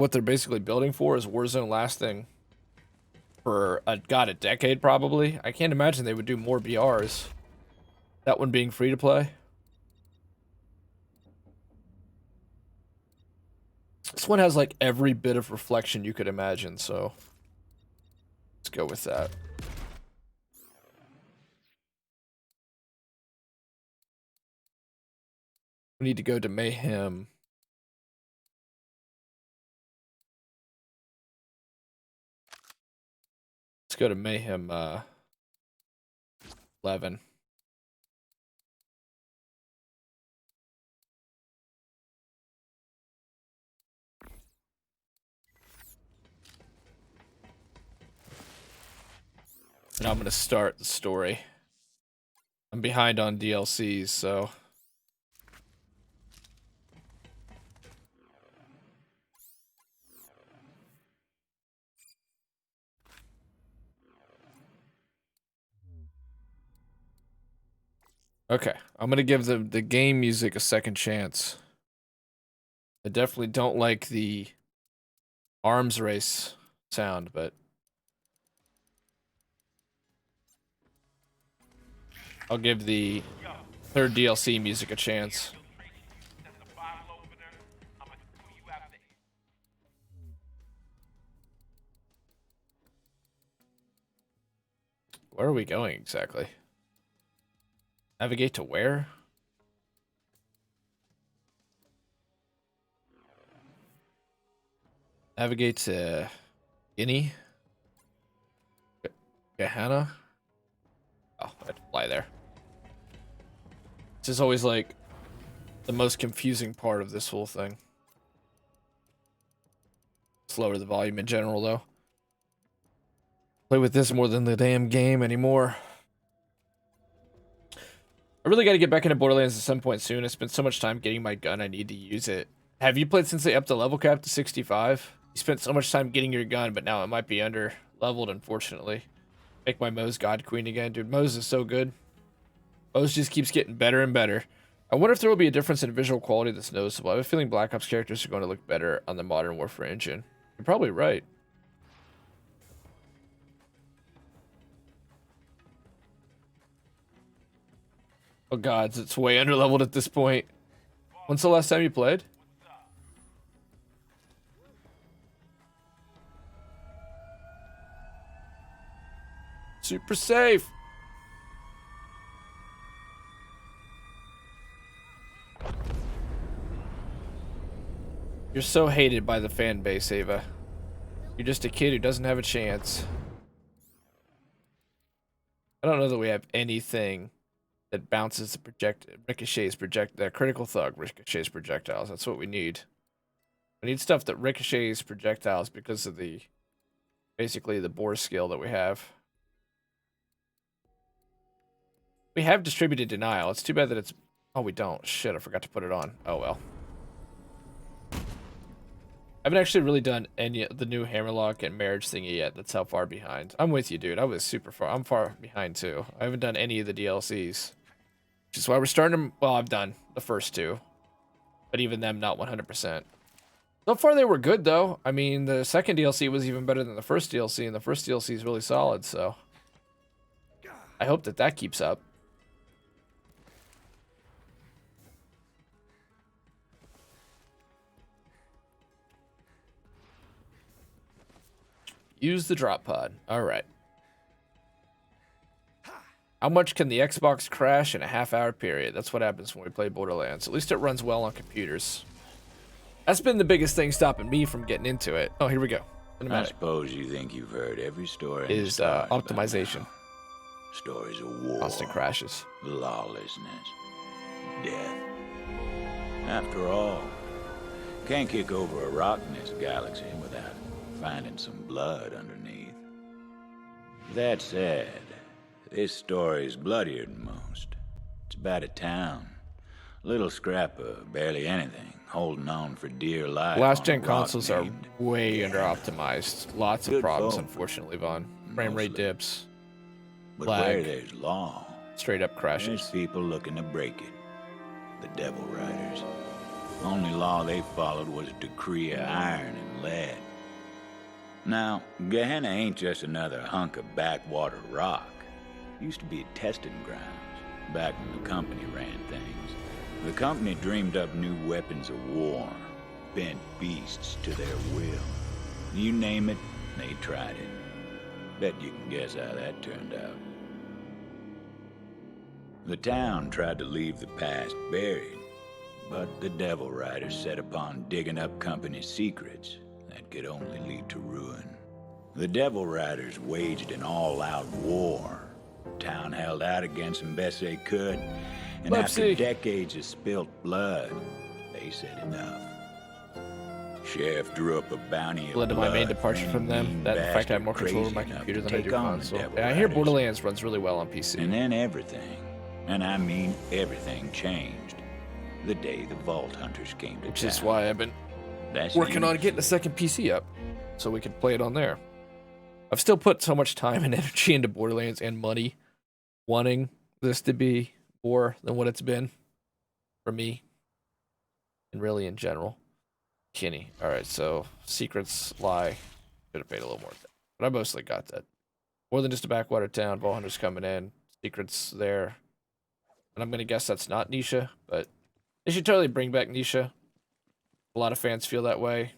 what they're basically building for is Warzone lasting for a decade probably. I can't imagine they would do more BRs. That one being free to play. This one has like every bit of reflection you could imagine, so let's go with that. We need to go to Mayhem. Let's go to Mayhem 11. And I'm gonna start the story. I'm behind on DLCs, so okay. I'm gonna give the game music a second chance. I definitely don't like the arms race sound, but I'll give the third DLC music a chance. Where are we going exactly? Navigate to where? Navigate to Guinea? Gahana? Oh, I had to fly there. This is always like the most confusing part of this whole thing. Let's lower the volume in general though. Play with this more than the damn game anymore. I really got to get back into Borderlands at some point soon. I spent so much time getting my gun, I need to use it. Have you played since they upped the level cap to 65? You spent so much time getting your gun, but now it might be under leveled, unfortunately. Make my Moe's God Queen again. Dude, Moe's is so good. Moe's just keeps getting better and better. I wonder if there will be a difference in visual quality that's noticeable. I have a feeling Black Ops characters are going to look better on the Modern Warfare engine. You're probably right. Oh gods, it's way underleveled at this point. When's the last time you played? Super safe. You're so hated by the fan base, Ava. You're just a kid who doesn't have a chance. I don't know that we have anything that bounces ricochets critical thug ricochets projectiles. That's what we need. We need stuff that ricochets projectiles because of basically the bore skill that we have. We have distributed denial. It's too bad that it's... Oh, we don't. Shit, I forgot to put it on. Oh, well. I haven't actually really done any of the new Hammerlock and Marriage thingy yet. That's how far behind. I'm with you, dude. I was super far. I'm far behind, too. I haven't done any of the DLCs. Which is why we're starting them... Well, I've done the first two. But even them, not 100%. So far, they were good, though. I mean, the second DLC was even better than the first DLC, and the first DLC is really solid, so... I hope that that keeps up. Use the drop pod. All right. How much can the Xbox crash in a half-hour period? That's what happens when we play Borderlands. At least it runs well on computers. That's been the biggest thing stopping me from getting into it. Oh, here we go. I suppose you think you've heard every story. Is optimization. Stories of war. Constant crashes. Lawlessness. Death. After all, can't kick over a rock in this galaxy without finding some blood underneath. That said, this story's bloodier than most. It's about a town. Little scrap of barely anything, holding on for dear life. Last-gen consoles are way under-optimized. Lots of problems, unfortunately, Vaughn. Frame rate dips. But where there's law, straight-up crashes. There's people looking to break it. The Devil Riders. Only law they followed was a decree of iron and lead. Now, Gehenna ain't just another hunk of backwater rock. Used to be testing grounds, back when the company ran things. The company dreamed up new weapons of war, bent beasts to their will. You name it, they tried it. Bet you can guess how that turned out. The town tried to leave the past buried, but the Devil Riders set upon digging up company secrets that could only lead to ruin. The Devil Riders waged an all-out war. Town held out against them best they could, and after decades of spilt blood, they said enough. Sheriff drew up a bounty of led to my main departure from them. That in fact I have more control over my computer than I do console. Yeah, I hear Borderlands runs really well on PC. And then everything, and I mean everything, changed the day the Vault Hunters came to town. Which is why I've been working on getting a second PC up, so we could play it on there. I've still put so much time and energy into Borderlands and money, wanting this to be more than what it's been for me, and really in general. Kinney. Alright, so secrets lie. Should have paid a little more, but I mostly got that. More than just a backwater town. Vault Hunters coming in. Secrets there. And I'm gonna guess that's not Nisha, but they should totally bring back Nisha. A lot of fans feel that way.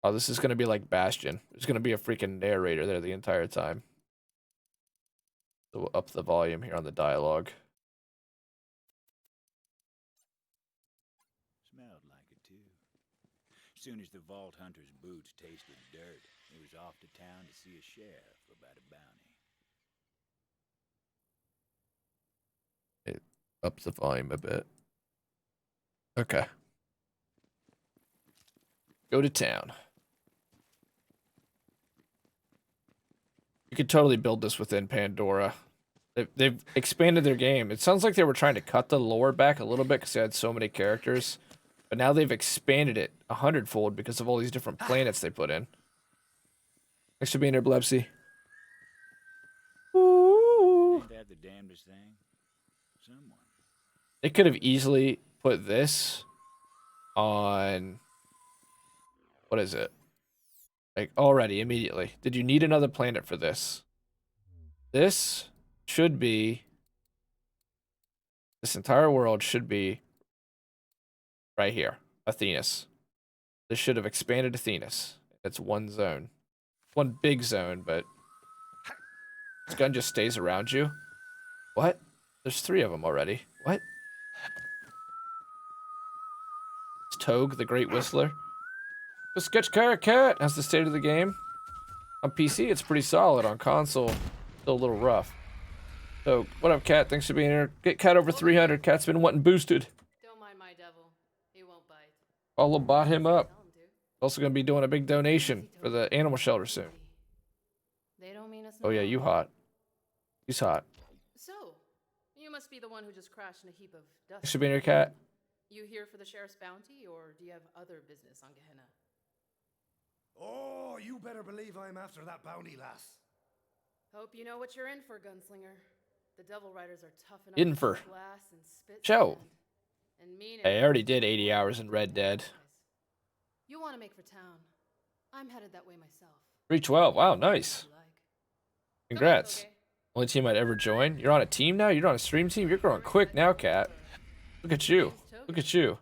Oh, this is gonna be like Bastion. There's gonna be a freaking narrator there the entire time. So we'll up the volume here on the dialogue. Smelled like it too. As soon as the Vault Hunter's boots tasted dirt, he was off to town to see a sheriff about a bounty. It ups the volume a bit. Okay. Go to town. You could totally build this within Pandora. They've expanded their game. It sounds like they were trying to cut the lore back a little bit because they had so many characters. But now they've expanded it 100-fold because of all these different planets they put in. Thanks for being here, Blebsy. Ain't that the damnedest thing? Someone. They could have easily put this on... What is it? Like, already, immediately. Did you need another planet for this? This should be... This entire world should be right here. Athenas. This should have expanded Athenas. It's one zone. One big zone, but... This gun just stays around you. What? There's 3 of them already. What? It's Togue, the Great Whistler. The Sketch Cat has the state of the game. On PC, it's pretty solid. On console, still a little rough. So, what up, Cat? Thanks for being here. Get Cat over 300. Cat's been wanting boosted. Don't mind my devil. He won't bite. I'll bot him up. Also gonna be doing a big donation for the animal shelter soon. They don't mean us. Oh yeah, you hot. He's hot. So, you must be the one who just crashed in a heap of dust. Thanks for being here, Cat. You here for the sheriff's bounty, or do you have other business on Gehenna? Oh, you better believe I'm after that bounty, lass. Hope you know what you're in for, gunslinger. The Devil Riders are tough enough In for. to glass and spit Show. sand, and mean it. I already did 80 hours in Red Dead. You want to make for town. I'm headed that way myself. 312. Wow, nice. If you like. Congrats. Come on, Only team I'd ever join. You're on a team now? You're on a stream team? You're growing quick now, Cat. Look at you. Look at you.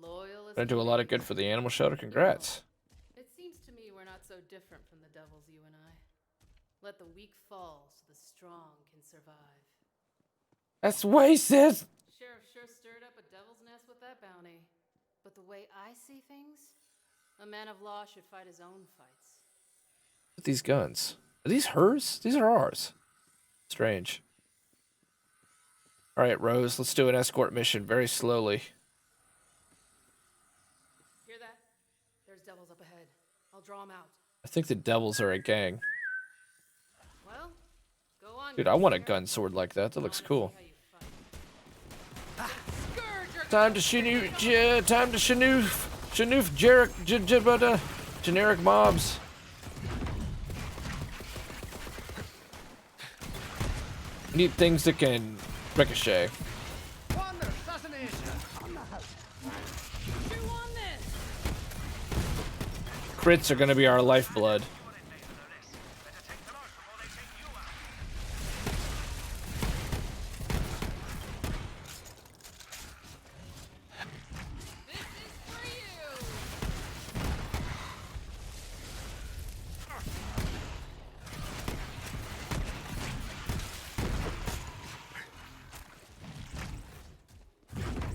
Loyal as Gonna do a lot of good for the animal shelter. Congrats. It seems to me we're not so different from the devils, you and I. Let the weak fall so the strong can survive. That's what he says. Sheriff sure stirred up a devil's nest with that bounty. But the way I see things, a man of law should fight his own fights. With these guns. Are these hers? These are ours. Strange. Alright, Rose, let's do an escort mission very slowly. Hear that? There's devils up ahead. I'll draw them out. I think the devils are a gang. Well, go on. Dude, I want a gun sword like that. That looks cool. Time to Shanoof generic mobs. Need things that can ricochet. crits are gonna be our lifeblood.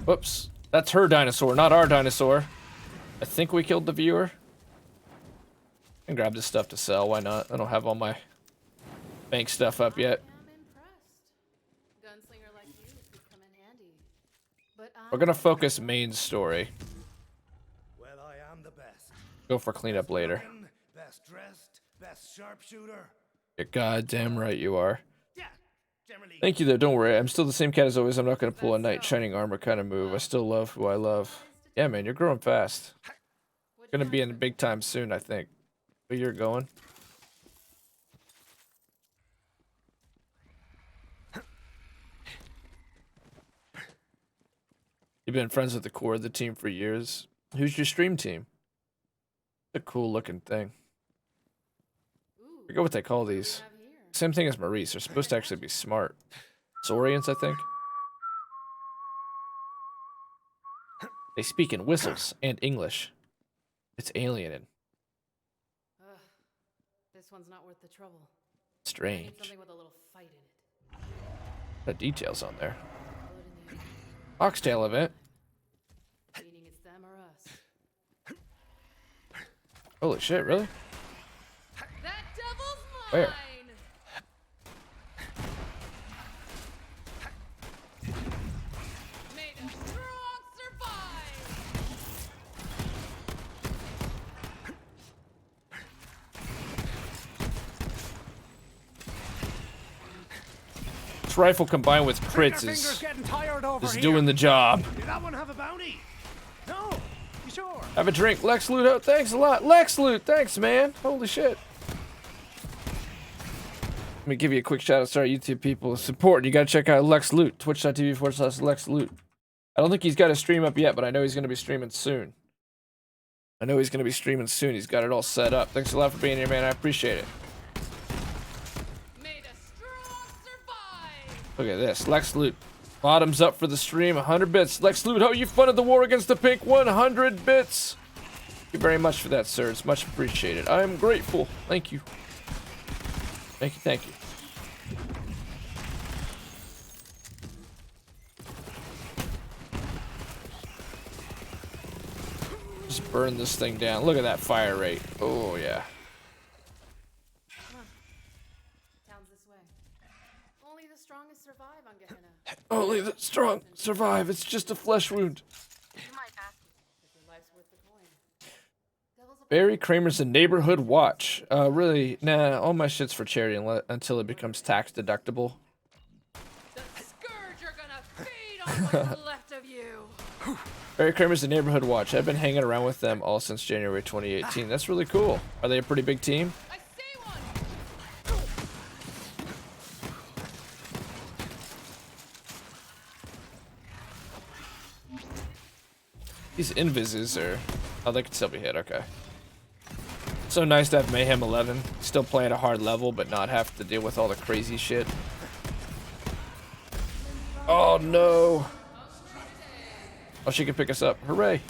Whoops. That's her dinosaur, not our dinosaur. I think we killed the viewer. I can grab this stuff to sell, why not? I don't have all my bank stuff up yet. I'm impressed. Gunslinger like you could come in handy. But We're gonna focus main story. Well, I am the best. Go for cleanup later. Looking, best dressed, best sharpshooter. You're goddamn right you are. Yeah, generally. Thank you though, don't worry. I'm still the same cat as always. I'm not gonna pull a knight shining armor kind of move. I still love who I love. Yeah, man, you're growing fast. Gonna be in the big time soon, I think. Where you're going? You've been friends with the core of the team for years. Who's your stream team? A cool looking thing. I forget what they call these. Same thing as Maurice. They're supposed to actually be smart. Saurians, I think. They speak in whistles and English. It's alienating. This one's not worth the trouble. I need Strange. something with a little fight in it. The details on there. Blood in the air. Oxtail event. Meaning it's them or us. Holy shit, really? That devil's mine! Where? May the strong survive! This rifle combined with crits Finger's is getting tired over here. doing the job. Did that one have a bounty? No. You sure? Have a drink. Lex Loot. Oh, thanks a lot. Lex Loot. Thanks, man. Holy shit. Let me give you a quick shout out. Sorry, YouTube people. Support. You gotta check out Lex Loot. Twitch.tv/Lex Loot. I don't think he's got a stream up yet, but I know he's gonna be streaming soon. He's got it all set up. Thanks a lot for being here, man. I appreciate it. May the strong survive! Look at this. Lex Loot. Bottoms up for the stream. 100 bits. Lex Loot, how you funded the war against the pink? 100 bits. Thank you very much for that, sir. It's much appreciated. I am grateful. Thank you. Thank you, thank you. Just burn this thing down. Look at that fire rate. Oh, yeah. Town's this way. Only the strongest survive on Gehenna. Only the strong survive. It's just a flesh wound. You might ask if your life's worth the coin. Devil's a Barry Kramer's a neighborhood watch. Really, nah, all my shit's for charity until it becomes tax deductible. the scourge are gonna feed on what's left of you. Barry Kramer's a neighborhood watch. I've been hanging around with them all since January 2018. That's really cool. Are they a pretty big team? I see one! These invises are... Oh, they can still be hit. Okay. So nice to have Mayhem 11. Still playing a hard level, but not have to deal with all the crazy shit. Oh, no. Oh, she can pick us up. Hooray.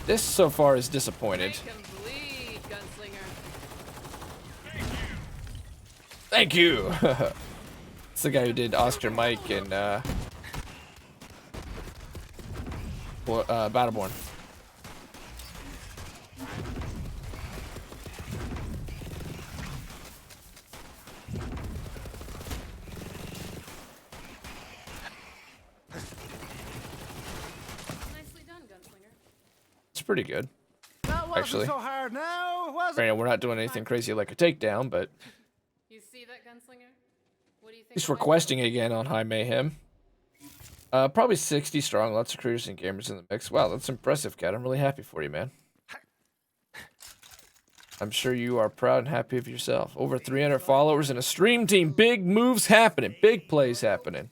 This so far is disappointed. Make 'em bleed, gunslinger. Thank you. It's the guy who did Oscar Mike and Battleborn. Nicely done, gunslinger. It's pretty good. That wasn't Actually. so hard now, was it? Granted, we're not doing anything crazy like a takedown, but You see that, gunslinger? What do you think? he's of my requesting again on High Mayhem. Probably 60 strong. Lots of creators and gamers in the mix. Wow, that's impressive, Cat. I'm really happy for you, man. I'm sure you are proud and happy of yourself. Over 300 followers and a stream team. Big moves happening. Big plays happening.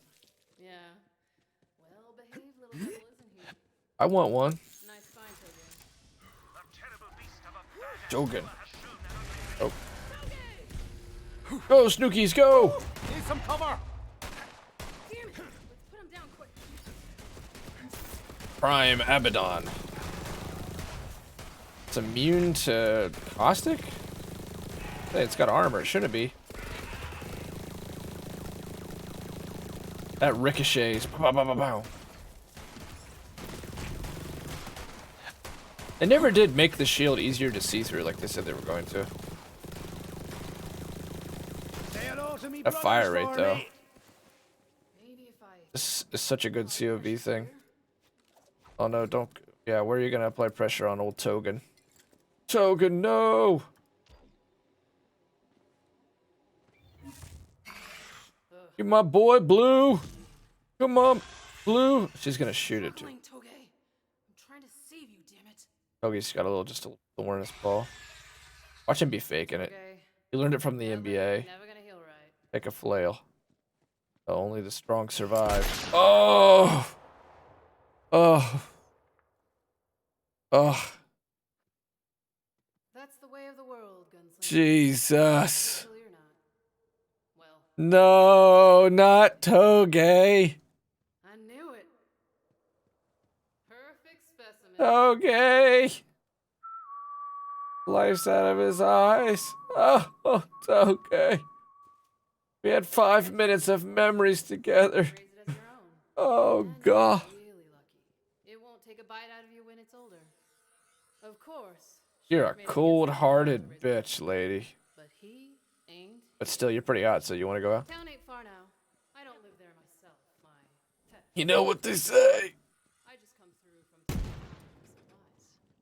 Yeah. Well behaved little devil, isn't he? I want one. Shogun. Oh. Go, Snookies, go! Need some cover. Damn it! Let's put him down quick. Prime Abaddon. It's immune to caustic? Hey, it's got armor, it shouldn't be. That ricochets. Pow, pow, pow, pow. They never did make the shield easier to see through like they said they were going to. That fire rate, though. Maybe if I... This is such a good COV thing. Oh no, don't. Yeah, where are you gonna apply pressure on old Togen? Togen, no! You're my boy, Blue! Come on, Blue! She's gonna shoot it, too. Toge. I'm trying to save you, damn it. Toge's got a little, just a thorn in his ball. Watch him be faking it. Okay. He learned it from the Never NBA. gonna heal right. Take a flail. Oh, only the strong survive. Oh! Oh. Oh. That's the way of the world, gunslinger. Jesus. Until you're not. Well, No, not Toge. I knew it. Perfect specimen. Toge. Life's out of his eyes. Oh, Toge. We had 5 minutes of memories together. Raise it as your own. Oh, And God. you're really lucky. It won't take a bite out of you when it's older. Of course. You're a Sheriff made it against cold-hearted the prison, bitch, lady. But he ain't. But still, you're pretty hot, so you want to go out? Town ain't far now. I don't live there myself. My pet. You know what they say. I just come through from time to time for supplies.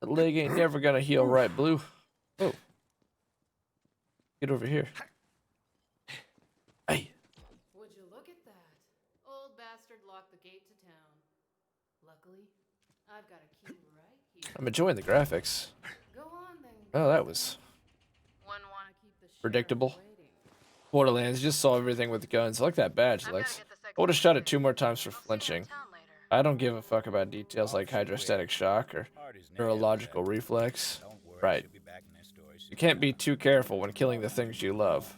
That leg ain't never gonna heal right, Blue. Oh. Get over here. Hey. Would you look at that? Old bastard locked the gate to town. Luckily, I've got a key right here. I'm enjoying the graphics. Go on then. Oh, that was One wanna keep the sheriff predictable. waiting. Borderlands. Just saw everything with the guns. I like that badge, Lex. I would have shot it 2 more times for flinching. I don't give a fuck about details like hydrostatic shock or neurological reflex. Right. You can't be too careful when killing the things you love.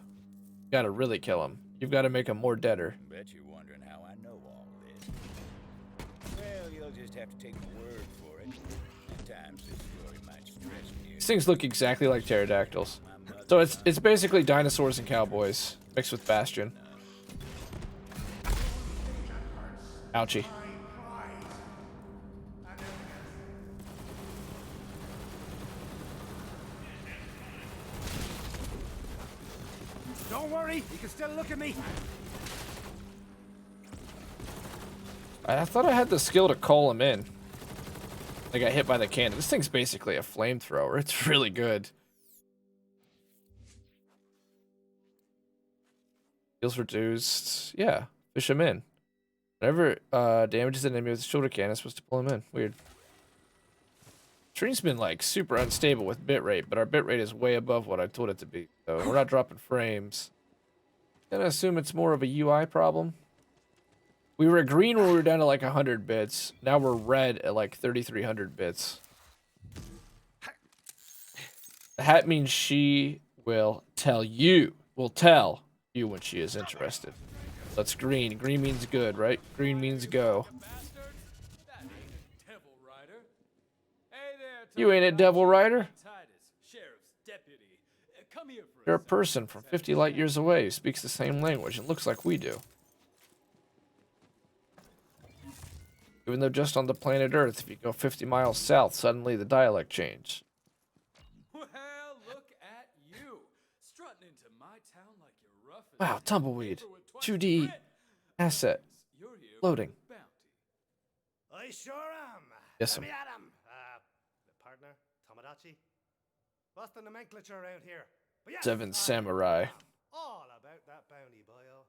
You gotta really kill them. You've gotta make them more deader. Bet you're wondering how I know all this. Well, you'll just have to take my word for it. At times, this story might stress me. These things look exactly like pterodactyls. So it's basically dinosaurs and cowboys mixed with Bastion. Ouchie. Don't worry, you can still look at me. I thought I had the skill to call him in. I got hit by the cannon. This thing's basically a flamethrower. It's really good. Heals reduced. Yeah, fish him in. Whenever damages an enemy with a shoulder cannon, it's supposed to pull him in. Weird. Stream's been like super unstable with bitrate, but our bitrate is way above what I told it to be. So we're not dropping frames. Gonna assume it's more of a UI problem. We were green when we were down to like 100 bits. Now we're red at like 3,300 bits. The hat means she will tell you. Will tell you when she is interested. That's green. Green means good, right? Green means go. You ain't a devil rider. You're a person from 50 light years away who speaks the same language and looks like we do. Even though just on the planet Earth, if you go 50 miles south, suddenly the dialect changed. Well, look at you, strutting into my town like you're rough. Wow, tumbleweed. 2D asset. Loading. I sure am. Yes, Let me at him. Partner, Tomodachi. What's the nomenclature around here? But yes, 7 Samurai. all about that bounty, boyo.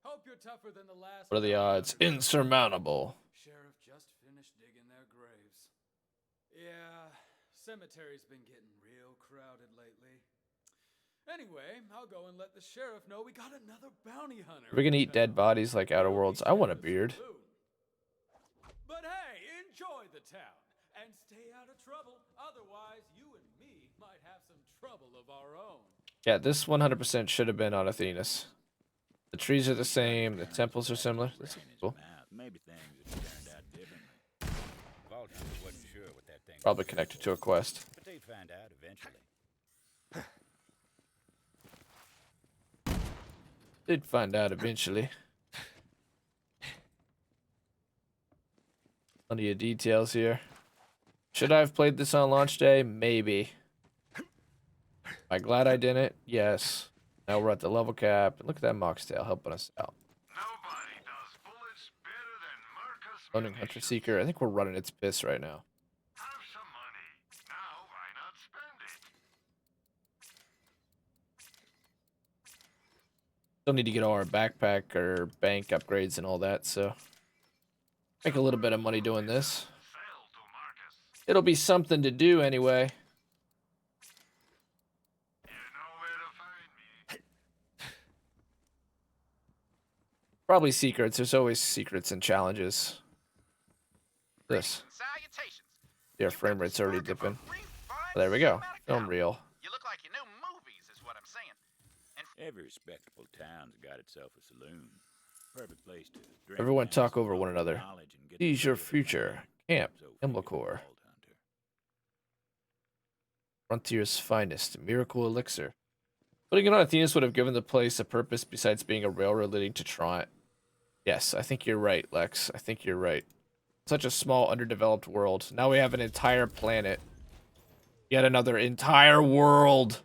Hope you're tougher than the last. What are the odds? Insurmountable. Sheriff just finished digging their graves. Yeah, cemetery's been getting real crowded lately. Anyway, I'll go and let the sheriff know we got another bounty hunter. Are we gonna eat dead bodies like Outer Worlds? I want a beard. But hey, enjoy Yeah, this 100% should have been on Athenas. The trees are the same. The temples are similar. This is Ran his cool. mouth. Maybe things would have turned out differently. Vault Hunter wasn't sure what that thing Probably was good connected for, to a quest. but they'd find out eventually. Did find out eventually. Plenty of details here. Should I have played this on launch day? Maybe. Am I glad I didn't? Yes. Now we're at the level cap. Look at that Moxtail helping us out. Nobody does bullets better than Marcus Loading Hunter Munitions. Seeker. I think we're running its piss right now. Have some money. Now why not spend it? Still need to get all our backpack or bank upgrades and all that, so make a little bit of money doing this. Sell to Marcus. It'll be something to do anyway. You know where to find me. Probably secrets. There's always secrets and challenges. This. Salutations. Yeah, frame rate's already Spark of a dipping. refined There we go. cinematic Film album. reel. You look like you know movies, is what I'm saying. Every respectable town's got itself a saloon. Perfect place to drink Everyone down talk some over one another. knowledge and get Seize the your feel of future. life. Camp. So figure Imblacor. Vault Hunter. Frontier's finest. Miracle elixir. Putting it on Athenas would have given the place a purpose besides being a railroad leading to Tront. Yes, I think you're right, Lex. I think you're right. Such a small, underdeveloped world. Now we have an entire planet. Yet another entire world.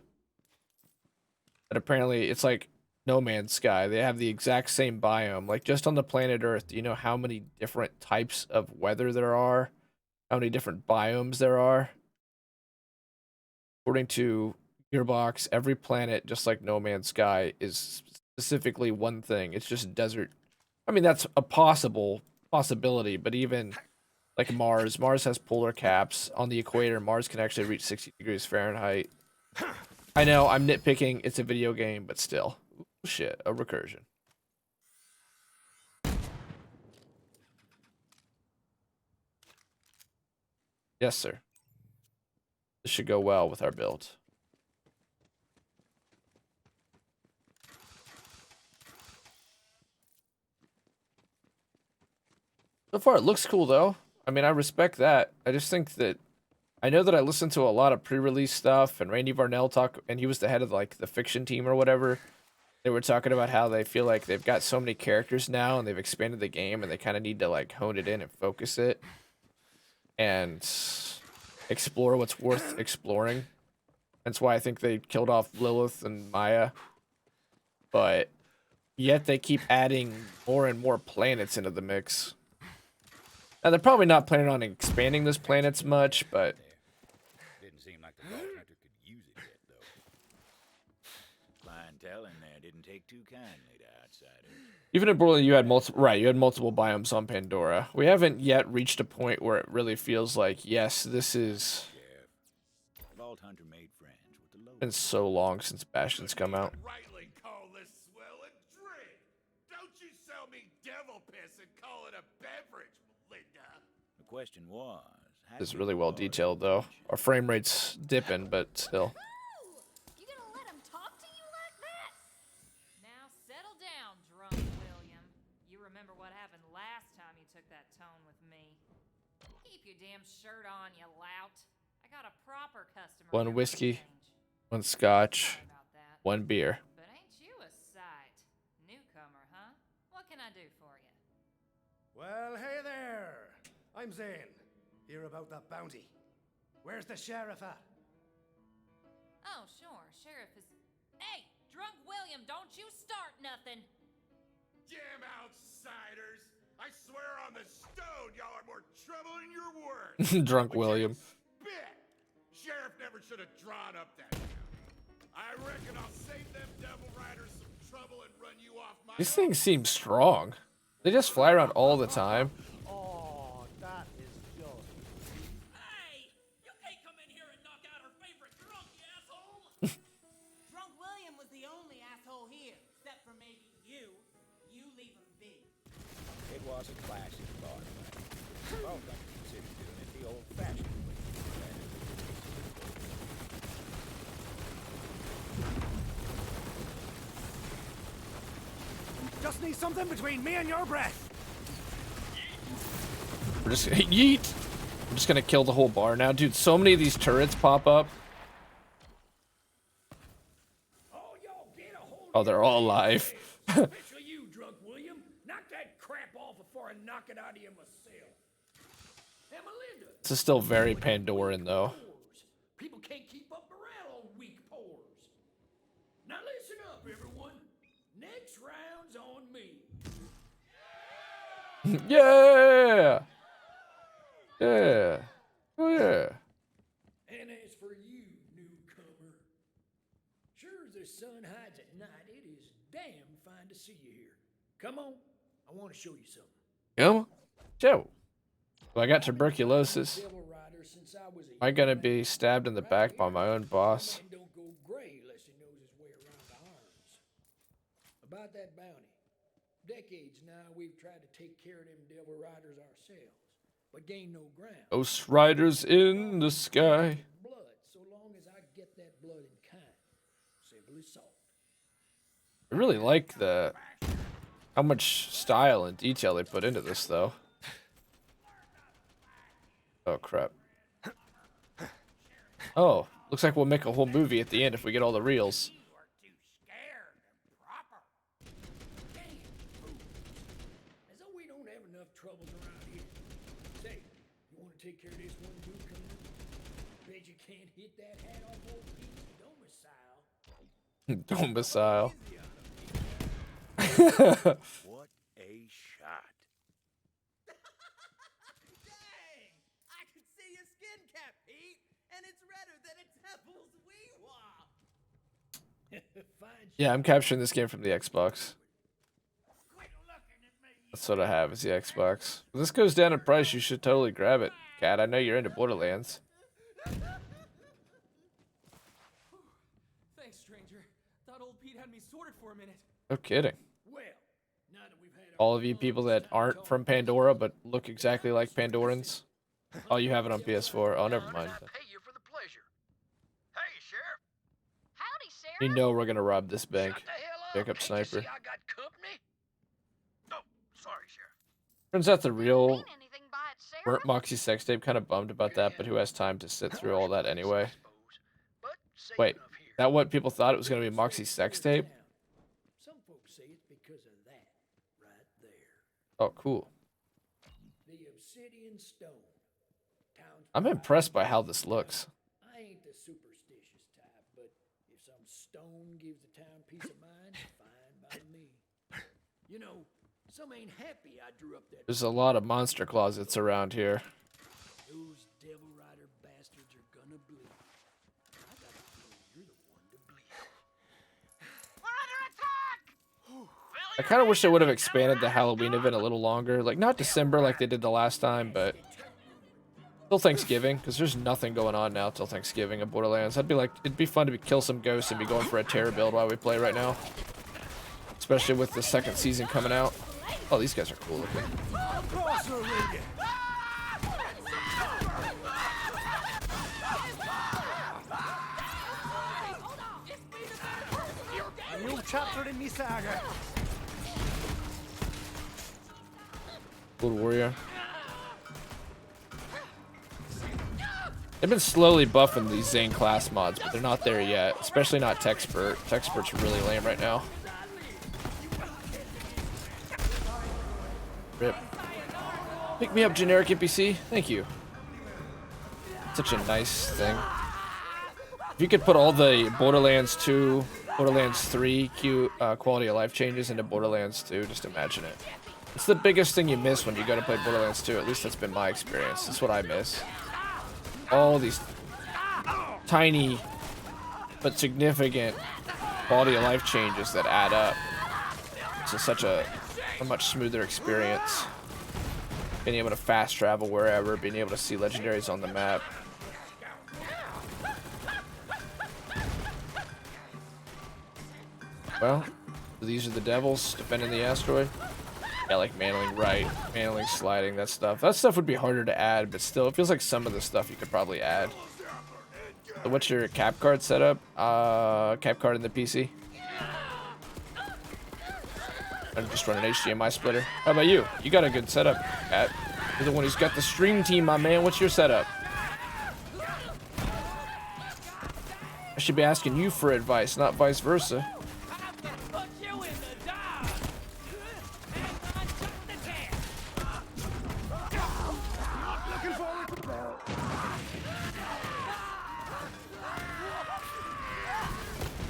That apparently, it's like No Man's Sky. They have the exact same biome. Like, just on the planet Earth, do you know how many different types of weather there are? How many different biomes there are? According to Gearbox, every planet, just like No Man's Sky, is specifically one thing. It's just desert. I mean, that's a possibility, but even like Mars has polar caps. On the equator, Mars can actually reach 60 degrees Fahrenheit. I know, I'm nitpicking. It's a video game, but still. Ooh, shit, a recursion. Yes, sir. This should go well with our build. So far, it looks cool, though. I mean, I respect that. I just think that... I know that I listened to a lot of pre-release stuff, and Randy Varnell talk, and he was the head of, like, the fiction team or whatever. They were talking about how they feel like they've got so many characters now, and they've expanded the game, and they kind of need to, like, hone it in and focus it. And explore what's worth exploring. That's why I think they killed off Lilith and Maya. But yet they keep adding more and more planets into the mix. Now, they're probably not planning on expanding those planets much, but... Didn't seem like the Vault Hunter could use it yet, though. Clientele in there didn't take too kindly to outsiders. Even in Borderlands, you had multiple biomes on Pandora. We haven't yet reached a point where it really feels like, yes, this is... Sheriff, Vault Hunter made friends with the local. Been so long since Bastion's come out. Rightly call this swell a drink. Don't you sell me devil piss and call it a beverage, Melinda. The question was, how This is did really you well guard detailed, the though. friendship? Our frame rate's dipping, but still. You gonna let him talk to you like that? Now settle down, drunk William. You remember what happened last time you took that tone with me. Keep your damn shirt on, you lout. I got a proper customer. One here for whiskey, change. one scotch, Sorry about that. one beer. But ain't you a sight? Newcomer, huh? What can I do for you? Well, hey there. I'm Zane. Hear about that bounty. Where's the sheriff at? Oh, sure. Sheriff is... Hey, drunk William, don't you start nothing. Damn outsiders. I swear on the stone, y'all are more trouble than your word. Drunk Would you William. Spit. Sheriff never should have drawn up that county. I reckon I'll save them devil riders some trouble and run you off my These own. things seem strong. They just fly around all the time. Oh, that is just... Hey! You can't come in here and knock out our favorite drunk, you asshole! Drunk William was the only asshole here, except for maybe you. You leave him be. It was a classic bar fight. Vault Hunter considered doing it the old-fashioned way. just need something between me and your breath. We're just gonna yeet. I'm just gonna kill the whole bar now, dude. So many of these turrets pop up. Oh, they're all alive. Especially you, Drunk William. Knock that crap off before I knock it out of you myself. And Melinda. This is still very Pandoran, though. People can't keep up morale on weak pores. Now listen up, everyone. Next round's on me. Yeah. Yeah. Oh yeah. And as for you, newcomer, sure as the sun hides at night, it is damn fine to see you here. Come on, I want to show you something. Come, Joe. Well, I got tuberculosis. Devil rider since I was a Am I gonna be stabbed in the back by my own boss? man don't go gray unless he knows his way around the arms. About that bounty. Decades now we've tried to take care of them devil riders ourselves, but gain no ground. Ghost riders in the sky. Blood, so long as I get that blood in kind. Simple as salt. I really like how much style and detail they put into this, though. Oh crap. Oh, looks like we'll make a whole movie at the end if we get all the reels. You are too scared and proper. Damn fools. As though we don't have enough troubles around here. Say, you want to take care of this one newcomer? Bet you can't hit that hat off old Pete's domicile. Domicile. What a shot. Dang! I can see your skin cap, Pete, and it's redder than a temple's wee-wah. Fine. Yeah, I'm capturing this game from the Xbox. Quit looking at me. That's what I have, is the Xbox. If this goes down in price, you should totally grab it. Cat, I know you're into Borderlands. Thanks, stranger. Thought old Pete had me sorted for a minute. No kidding. Well, now that we've had All of you people that aren't from Pandora but look exactly like Pandorans. Oh, you have it on PS4. Oh, never mind. I pay you for the pleasure. Hey, Sheriff. Howdy, Sheriff. You know we're gonna rob this bank. Shut the hell up. Pick up Can't you sniper. see I got company? Oh, sorry, Sheriff. Turns out the real Mean anything by it, Sheriff? Burnt Moxie sex tape, kind of bummed about that, but who has time to sit through all that anyway? But safe Wait, enough here. that what people thought it was gonna be Moxie sex tape? Some folks say it's because of that right there. Oh, cool. The obsidian stone. Towns I'm impressed by how this looks. I ain't the superstitious type, but if some stone gives the town peace of mind, fine by me. You know, some ain't happy I drew up that. There's a lot of monster closets around here. Those devil rider bastards are gonna bleed. I got a feeling you're the one to bleed. We're under attack! I kind of wish they would have expanded the Halloween event a little longer. Like, not December like they did the last time, but till Thanksgiving, because there's nothing going on now till Thanksgiving in Borderlands. It'd be fun to kill some ghosts and be going for a terror build while we play right now. Especially with the second season coming out. Oh, these guys are cool looking. Closer, will you? A new chapter in me saga. Good warrior. They've been slowly buffing these Zane class mods, but they're not there yet. Especially not Techspert. Techspert's really lame right now. Rip. Pick me up, generic NPC. Thank you. Such a nice thing. If you could put all the Borderlands 2, Borderlands 3 quality of life changes into Borderlands 2, just imagine it. It's the biggest thing you miss when you go to play Borderlands 2. At least that's been my experience. That's what I miss. All these tiny but significant quality of life changes that add up to such a much smoother experience. Being able to fast travel wherever, being able to see legendaries on the map. Well, these are the devils defending the asteroid. Yeah, like manling right, manling sliding, that stuff. That stuff would be harder to add, but still, it feels like some of the stuff you could probably add. So what's your cap card setup? Cap card in the PC? I'm just running HDMI splitter. How about you? You got a good setup, Pat. You're the one who's got the stream team, my man. What's your setup? I should be asking you for advice, not vice versa.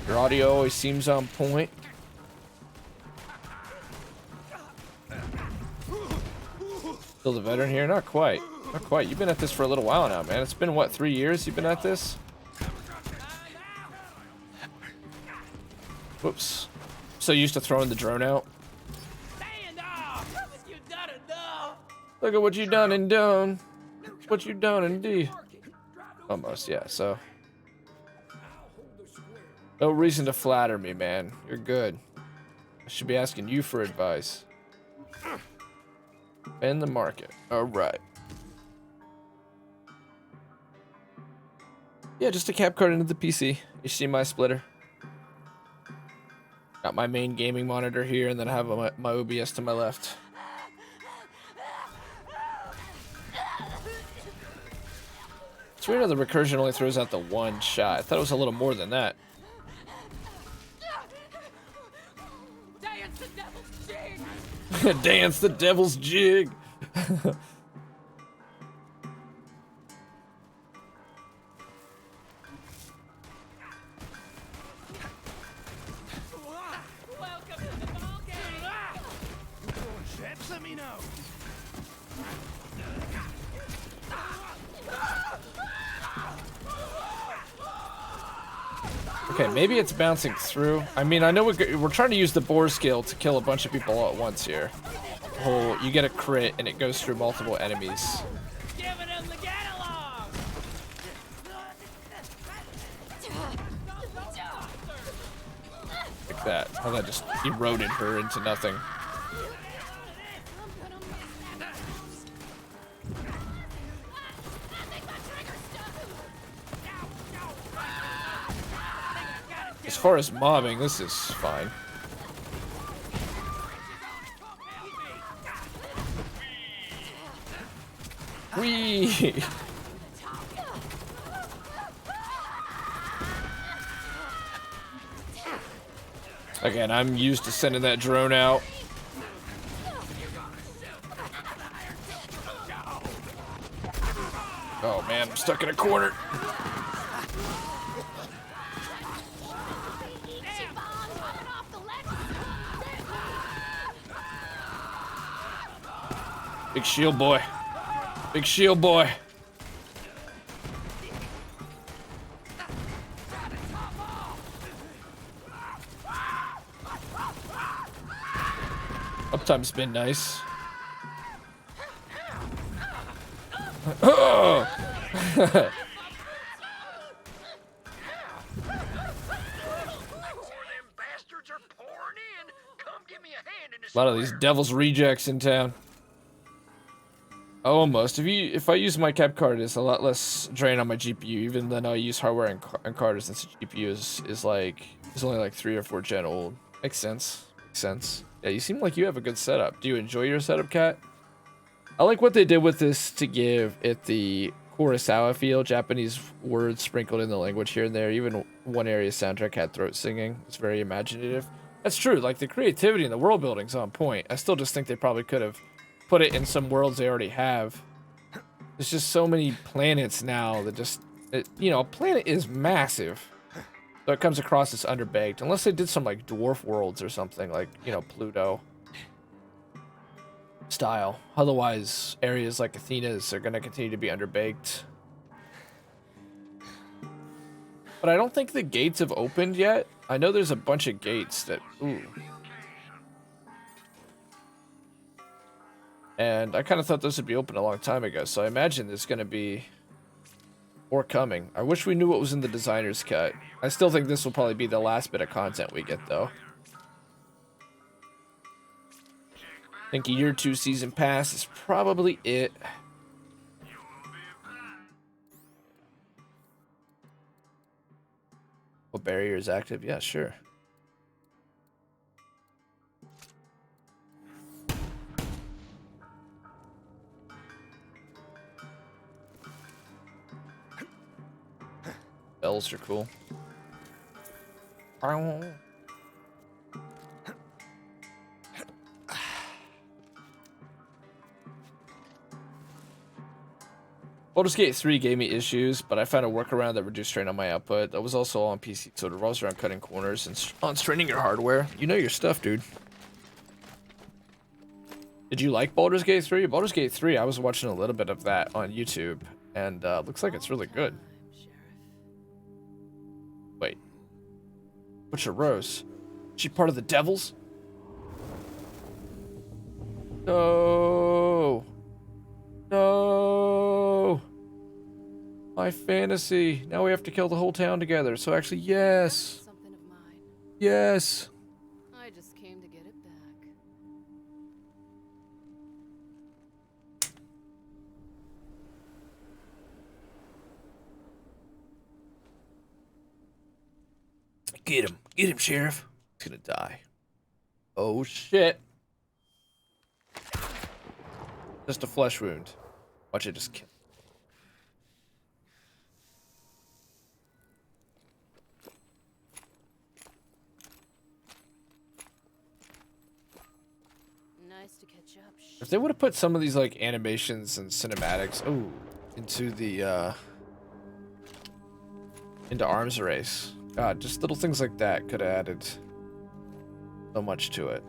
Your audio always seems on point. Still the veteran here? Not quite. Not quite. You've been at this for a little while now, man. It's been, what, 3 years you've been at this? Whoops. So used to throwing the drone out. Look at what you done and done. What you done and did. Almost, yeah, so. No reason to flatter me, man. You're good. I should be asking you for advice. In the market. Alright. Yeah, just a cap card into the PC. HDMI splitter. Got my main gaming monitor here, and then I have my OBS to my left. It's weird how the recursion only throws out the one shot. I thought it was a little more than that. Dance the devil's jig! Dance the devil's jig! Welcome to the ball game! Chips, let me know. Okay, maybe it's bouncing through. I mean, I know we're trying to use the boar skill to kill a bunch of people all at once here. Oh, you get a crit and it goes through multiple enemies. Giving him the get along! Like that. How that just eroded her into nothing. As far as mobbing, this is fine. Whee! Again, I'm used to sending that drone out. Oh man, I'm stuck in a corner. Big shield boy. Big shield boy. Uptime's been nice. Oh! A lot of these devil's rejects in town. Almost. If I use my cap card, it's a lot less drain on my GPU. Even then, I use hardware and card since the GPU is only like 3 or 4 gen old. Makes sense. Makes sense. Yeah, you seem like you have a good setup. Do you enjoy your setup, Cat? I like what they did with this to give it the Kurosawa feel. Japanese words sprinkled in the language here and there. Even one area's soundtrack had throat singing. It's very imaginative. That's true. Like the creativity and the world building's on point. I still just think they probably could have put it in some worlds they already have. There's just so many planets now that just, you know, a planet is massive. So it comes across as underbaked. Unless they did some like dwarf worlds or something like, you know, Pluto style. Otherwise, areas like Athena's are going to continue to be underbaked. But I don't think the gates have opened yet. I know there's a bunch of gates that, ooh. And I kind of thought those would be open a long time ago, so I imagine there's going to be more coming. I wish we knew what was in the designer's cut. I still think this will probably be the last bit of content we get, though. I think a year 2 season pass is probably it. What barrier is active? Yeah, sure. bells are cool. Baldur's Gate 3 gave me issues, but I found a workaround that reduced strain on my output. That was also on PC, so it revolves around cutting corners and on straining your hardware. You know your stuff, dude. Did you like Baldur's Gate 3? Baldur's Gate 3, I was watching a little bit of that on YouTube, and looks like it's really good. Wait. What's your Rose? She part of the Devils? No. No. My fantasy. Now we have to kill the whole town together. So actually, yes. Something of mine. Yes. I just came to get it back. Get him. Get him, Sheriff. He's gonna die. Oh, shit. Just a flesh wound. Watch it just kill. Nice to catch up. If they would have put some of these like animations and cinematics, into the into Arms Race. God, just little things like that could have added so much to it.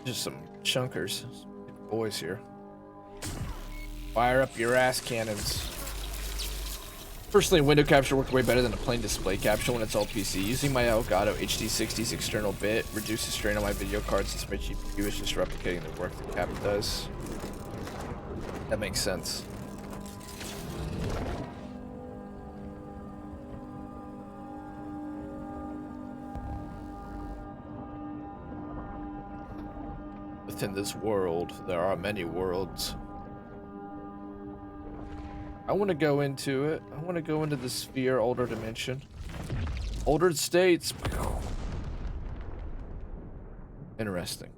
Just some chunkers. Boys here. Fire up your ass cannons. Personally, window capture worked way better than a plain display capture when it's all PC. Using my Elgato HD60's external bit reduces strain on my video card since my GPU is just replicating the work the cap does. That makes sense. Within this world, there are many worlds. I want to go into it. I want to go into the sphere, older dimension. Altered states. Interesting.